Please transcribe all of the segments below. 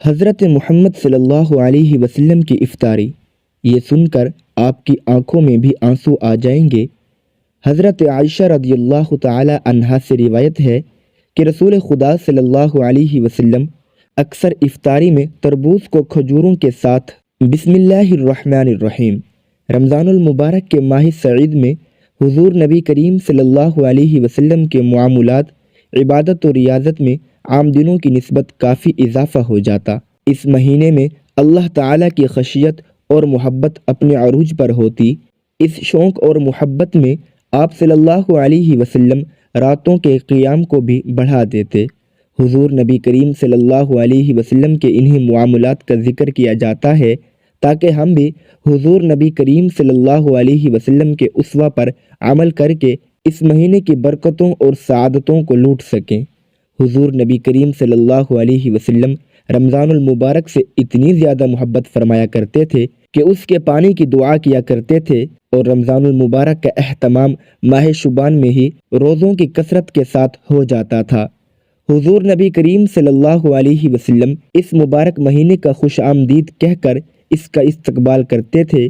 حضرت محمد صلی اللہ علیہ وسلم کی افطاری، یہ سن کر آپ کی آنکھوں میں بھی آنسو آ جائیں گے۔ حضرت عائشہ رضی اللہ تعالی عنہا سے روایت ہے کہ رسول خدا صلی اللہ علیہ وسلم اکثر افطاری میں تربوز کو کھجوروں کے ساتھ بسم اللہ الرحمن الرحیم رمضان المبارک کے ماہ سعید میں حضور نبی کریم صلی اللہ علیہ وسلم کے معاملات، عبادت و ریاضت میں عام دنوں کی نسبت کافی اضافہ ہو جاتا۔ اس مہینے میں اللہ تعالیٰ کی خشیت اور محبت اپنے عروج پر ہوتی۔ اس شوق اور محبت میں آپ صلی اللہ علیہ وسلم راتوں کے قیام کو بھی بڑھا دیتے۔ حضور نبی کریم صلی اللہ علیہ وسلم کے انہی معاملات کا ذکر کیا جاتا ہے تاکہ ہم بھی حضور نبی کریم صلی اللہ علیہ وسلم کے اسوہ پر عمل کر کے اس مہینے کی برکتوں اور سعادتوں کو لوٹ سکیں۔ حضور نبی کریم صلی اللہ علیہ وسلم رمضان المبارک سے اتنی زیادہ محبت فرمایا کرتے تھے کہ اس کے پانی کی دعا کیا کرتے تھے، اور رمضان المبارک کا اہتمام ماہ شعبان میں ہی روزوں کی کثرت کے ساتھ ہو جاتا تھا۔ حضور نبی کریم صلی اللہ علیہ وسلم اس مبارک مہینے کا خوش آمدید کہہ کر اس کا استقبال کرتے تھے۔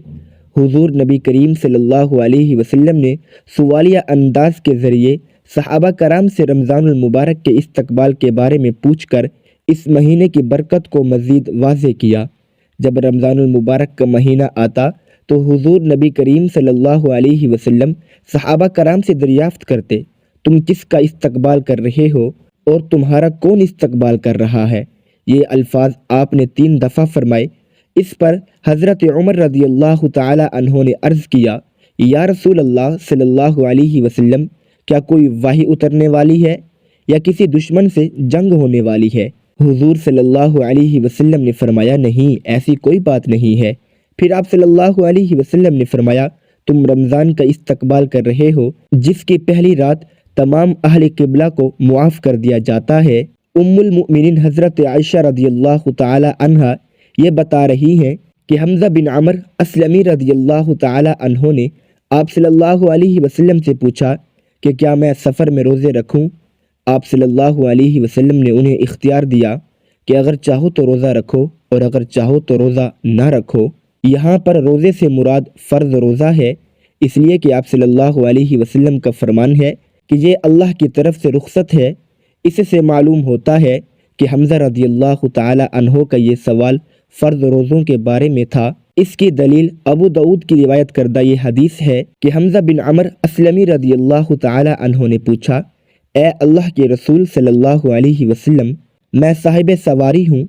حضور نبی کریم صلی اللہ علیہ وسلم نے سوالیہ انداز کے ذریعے صحابہ کرام سے رمضان المبارک کے استقبال کے بارے میں پوچھ کر اس مہینے کی برکت کو مزید واضح کیا۔ جب رمضان المبارک کا مہینہ آتا تو حضور نبی کریم صلی اللہ علیہ وسلم صحابہ کرام سے دریافت کرتے، تم کس کا استقبال کر رہے ہو اور تمہارا کون استقبال کر رہا ہے؟ یہ الفاظ آپ نے 3 دفعہ فرمائے۔ اس پر حضرت عمر رضی اللہ تعالی عنہ نے عرض کیا، یا رسول اللہ صلی اللہ علیہ وسلم، کیا کوئی وحی اترنے والی ہے یا کسی دشمن سے جنگ ہونے والی ہے؟ حضور صلی اللہ علیہ وسلم نے فرمایا، نہیں، ایسی کوئی بات نہیں ہے۔ پھر آپ صلی اللہ علیہ وسلم نے فرمایا، تم رمضان کا استقبال کر رہے ہو جس کی پہلی رات تمام اہل قبلہ کو معاف کر دیا جاتا ہے۔ ام المؤمنین حضرت عائشہ رضی اللہ تعالی عنہا یہ بتا رہی ہیں کہ حمزہ بن عمر اسلمی رضی اللہ تعالی عنہ نے آپ صلی اللہ علیہ وسلم سے پوچھا کہ کیا میں سفر میں روزے رکھوں؟ آپ صلی اللہ علیہ وسلم نے انہیں اختیار دیا کہ اگر چاہو تو روزہ رکھو اور اگر چاہو تو روزہ نہ رکھو۔ یہاں پر روزے سے مراد فرض روزہ ہے، اس لیے کہ آپ صلی اللہ علیہ وسلم کا فرمان ہے کہ یہ اللہ کی طرف سے رخصت ہے۔ اس سے معلوم ہوتا ہے کہ حمزہ رضی اللہ تعالی عنہ کا یہ سوال فرض روزوں کے بارے میں تھا۔ اس کی دلیل ابو داؤد کی روایت کردہ یہ حدیث ہے کہ حمزہ بن عمر اسلمی رضی اللہ تعالی عنہ نے پوچھا، اے اللہ کے رسول صلی اللہ علیہ وسلم، میں صاحب سواری ہوں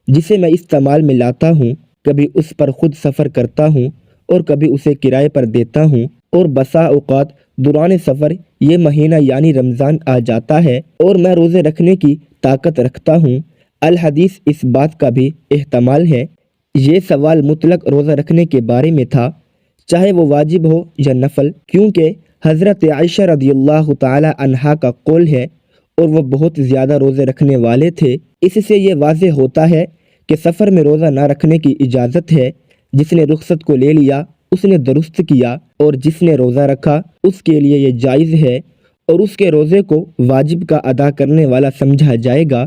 جسے میں استعمال میں لاتا ہوں، کبھی اس پر خود سفر کرتا ہوں اور کبھی اسے کرائے پر دیتا ہوں، اور بسا اوقات دوران سفر یہ مہینہ یعنی رمضان آ جاتا ہے اور میں روزے رکھنے کی طاقت رکھتا ہوں۔ الحدیث اس بات کا بھی احتمال ہے یہ سوال مطلق روزہ رکھنے کے بارے میں تھا، چاہے وہ واجب ہو یا نفل، کیونکہ حضرت عائشہ رضی اللہ تعالی عنہا کا قول ہے اور وہ بہت زیادہ روزے رکھنے والے تھے۔ اس سے یہ واضح ہوتا ہے کہ سفر میں روزہ نہ رکھنے کی اجازت ہے۔ جس نے رخصت کو لے لیا اس نے درست کیا، اور جس نے روزہ رکھا اس کے لیے یہ جائز ہے اور اس کے روزے کو واجب کا ادا کرنے والا سمجھا جائے گا۔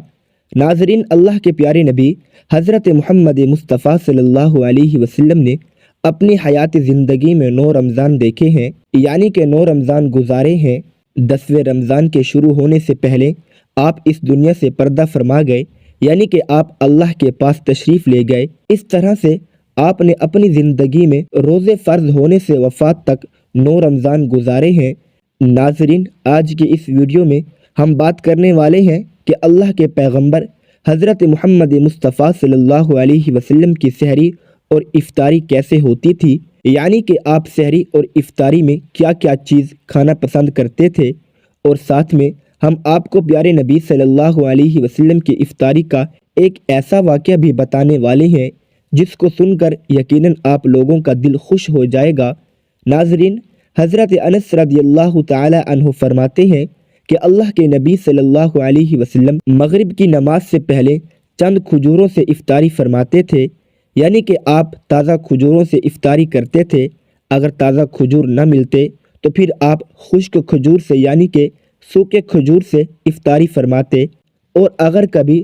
ناظرین، اللہ کے پیارے نبی حضرت محمد مصطفیٰ صلی اللہ علیہ وسلم نے اپنی حیات زندگی میں 9 رمضان دیکھے ہیں، یعنی کہ 9 رمضان گزارے ہیں۔ 10ویں رمضان کے شروع ہونے سے پہلے آپ اس دنیا سے پردہ فرما گئے، یعنی کہ آپ اللہ کے پاس تشریف لے گئے۔ اس طرح سے آپ نے اپنی زندگی میں روزے فرض ہونے سے وفات تک 9 رمضان گزارے ہیں۔ ناظرین، آج کی اس ویڈیو میں ہم بات کرنے والے ہیں کہ اللہ کے پیغمبر حضرت محمد مصطفیٰ صلی اللہ علیہ وسلم کی سحری اور افطاری کیسے ہوتی تھی، یعنی کہ آپ سحری اور افطاری میں کیا کیا چیز کھانا پسند کرتے تھے، اور ساتھ میں ہم آپ کو پیارے نبی صلی اللہ علیہ وسلم کی افطاری کا ایک ایسا واقعہ بھی بتانے والے ہیں جس کو سن کر یقیناً آپ لوگوں کا دل خوش ہو جائے گا۔ ناظرین، حضرت انس رضی اللہ تعالی عنہ فرماتے ہیں کہ اللہ کے نبی صلی اللہ علیہ وسلم مغرب کی نماز سے پہلے چند کھجوروں سے افطاری فرماتے تھے، یعنی کہ آپ تازہ کھجوروں سے افطاری کرتے تھے۔ اگر تازہ کھجور نہ ملتے تو پھر آپ خشک کھجور سے یعنی کہ سوکھے کھجور سے افطاری فرماتے، اور اگر کبھی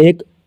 1,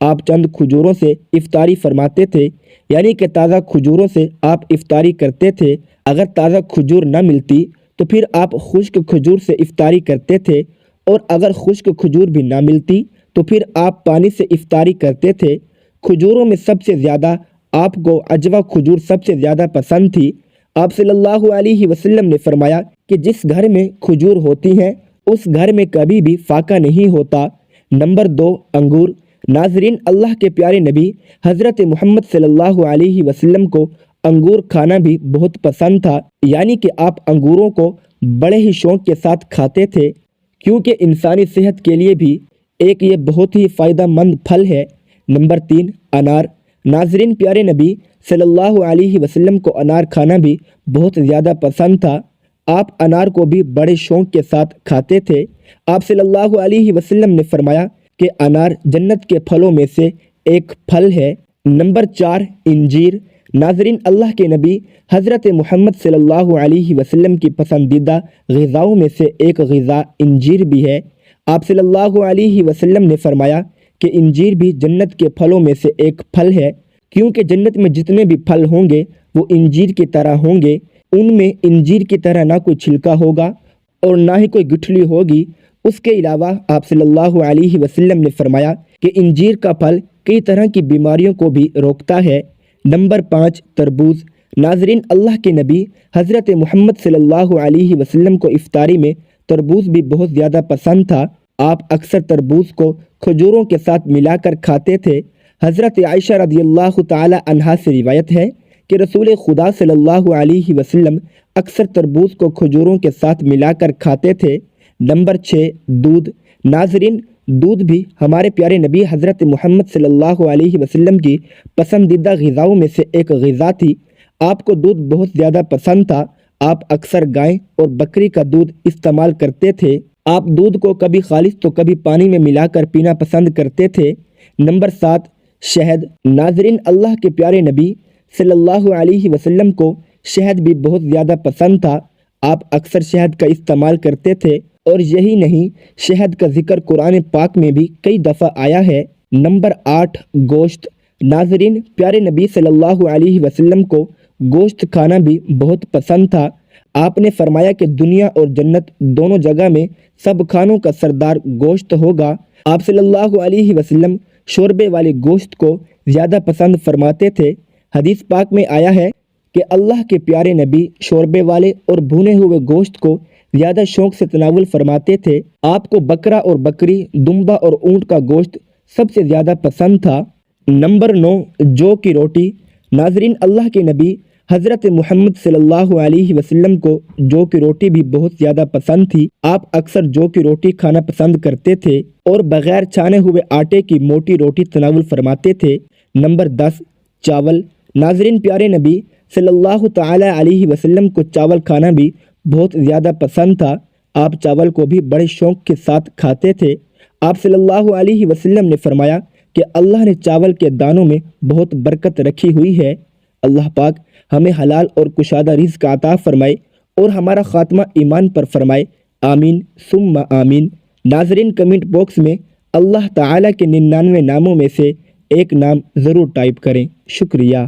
آپ چند کھجوروں سے افطاری فرماتے تھے، یعنی کہ تازہ کھجوروں سے آپ افطاری کرتے تھے۔ اگر تازہ کھجور نہ ملتی تو پھر آپ خشک کھجور سے افطاری کرتے تھے، اور اگر خشک کھجور بھی نہ ملتی تو پھر آپ پانی سے افطاری کرتے تھے۔ کھجوروں میں سب سے زیادہ آپ کو عجوا کھجور سب سے زیادہ پسند تھی۔ آپ صلی اللہ علیہ وسلم نے فرمایا کہ جس گھر میں کھجور ہوتی ہیں اس گھر میں کبھی بھی فاقہ نہیں ہوتا۔ نمبر 2، انگور۔ ناظرین، اللہ کے پیارے نبی حضرت محمد صلی اللہ علیہ وسلم کو انگور کھانا بھی بہت پسند تھا، یعنی کہ آپ انگوروں کو بڑے ہی شوق کے ساتھ کھاتے تھے، کیونکہ انسانی صحت کے لیے بھی ایک یہ بہت ہی فائدہ مند پھل ہے۔ نمبر 3، انار۔ ناظرین، پیارے نبی صلی اللہ علیہ وسلم کو انار کھانا بھی بہت زیادہ پسند تھا۔ آپ انار کو بھی بڑے شوق کے ساتھ کھاتے تھے۔ آپ صلی اللہ علیہ وسلم نے فرمایا کہ انار جنت کے پھلوں میں سے ایک پھل ہے۔ نمبر 4، انجیر۔ ناظرین، اللہ کے نبی حضرت محمد صلی اللہ علیہ وسلم کی پسندیدہ غذاؤں میں سے ایک غذا انجیر بھی ہے۔ آپ صلی اللہ علیہ وسلم نے فرمایا کہ انجیر بھی جنت کے پھلوں میں سے ایک پھل ہے، کیونکہ جنت میں جتنے بھی پھل ہوں گے وہ انجیر کی طرح ہوں گے۔ ان میں انجیر کی طرح نہ کوئی چھلکا ہوگا اور نہ ہی کوئی گٹھلی ہوگی۔ اس کے علاوہ آپ صلی اللہ علیہ وسلم نے فرمایا کہ انجیر کا پھل کئی طرح کی بیماریوں کو بھی روکتا ہے۔ نمبر 5، تربوز۔ ناظرین، اللہ کے نبی حضرت محمد صلی اللہ علیہ وسلم کو افطاری میں تربوز بھی بہت زیادہ پسند تھا۔ آپ اکثر تربوز کو کھجوروں کے ساتھ ملا کر کھاتے تھے۔ حضرت عائشہ رضی اللہ تعالی عنہا سے روایت ہے کہ رسول خدا صلی اللہ علیہ وسلم اکثر تربوز کو کھجوروں کے ساتھ ملا کر کھاتے تھے۔ نمبر 6، دودھ۔ ناظرین، دودھ بھی ہمارے پیارے نبی حضرت محمد صلی اللہ علیہ وسلم کی پسندیدہ غذاؤں میں سے ایک غذا تھی۔ آپ کو دودھ بہت زیادہ پسند تھا۔ آپ اکثر گائے اور بکری کا دودھ استعمال کرتے تھے۔ آپ دودھ کو کبھی خالص تو کبھی پانی میں ملا کر پینا پسند کرتے تھے۔ نمبر 7، شہد۔ ناظرین، اللہ کے پیارے نبی صلی اللہ علیہ وسلم کو شہد بھی بہت زیادہ پسند تھا۔ آپ اکثر شہد کا استعمال کرتے تھے، اور یہی نہیں، شہد کا ذکر قرآن پاک میں بھی کئی دفعہ آیا ہے۔ نمبر 8، گوشت۔ ناظرین، پیارے نبی صلی اللہ علیہ وسلم کو گوشت کھانا بھی بہت پسند تھا۔ آپ نے فرمایا کہ دنیا اور جنت دونوں جگہ میں سب کھانوں کا سردار گوشت ہوگا۔ آپ صلی اللہ علیہ وسلم شوربے والے گوشت کو زیادہ پسند فرماتے تھے۔ حدیث پاک میں آیا ہے کہ اللہ کے پیارے نبی شوربے والے اور بھونے ہوئے گوشت کو زیادہ شوق سے تناول فرماتے تھے۔ آپ کو بکرا اور بکری، دمبا اور اونٹ کا گوشت سب سے زیادہ پسند تھا۔ نمبر 9، جو کی روٹی۔ ناظرین، اللہ کے نبی حضرت محمد صلی اللہ علیہ وسلم کو جو کی روٹی بھی بہت زیادہ پسند تھی۔ آپ اکثر جو کی روٹی کھانا پسند کرتے تھے اور بغیر چھانے ہوئے آٹے کی موٹی روٹی تناول فرماتے تھے۔ نمبر 10، چاول۔ ناظرین، پیارے نبی صلی اللہ تعالی علیہ وسلم کو چاول کھانا بھی بہت زیادہ پسند تھا۔ آپ چاول کو بھی بڑے شوق کے ساتھ کھاتے تھے۔ آپ صلی اللہ علیہ وسلم نے فرمایا کہ اللہ نے چاول کے دانوں میں بہت برکت رکھی ہوئی ہے۔ اللہ پاک ہمیں حلال اور کشادہ رزق عطا فرمائے اور ہمارا خاتمہ ایمان پر فرمائے، آمین ثم آمین۔ ناظرین، کمنٹ باکس میں اللہ تعالیٰ کے 99 ناموں میں سے ایک نام ضرور ٹائپ کریں۔ شکریہ۔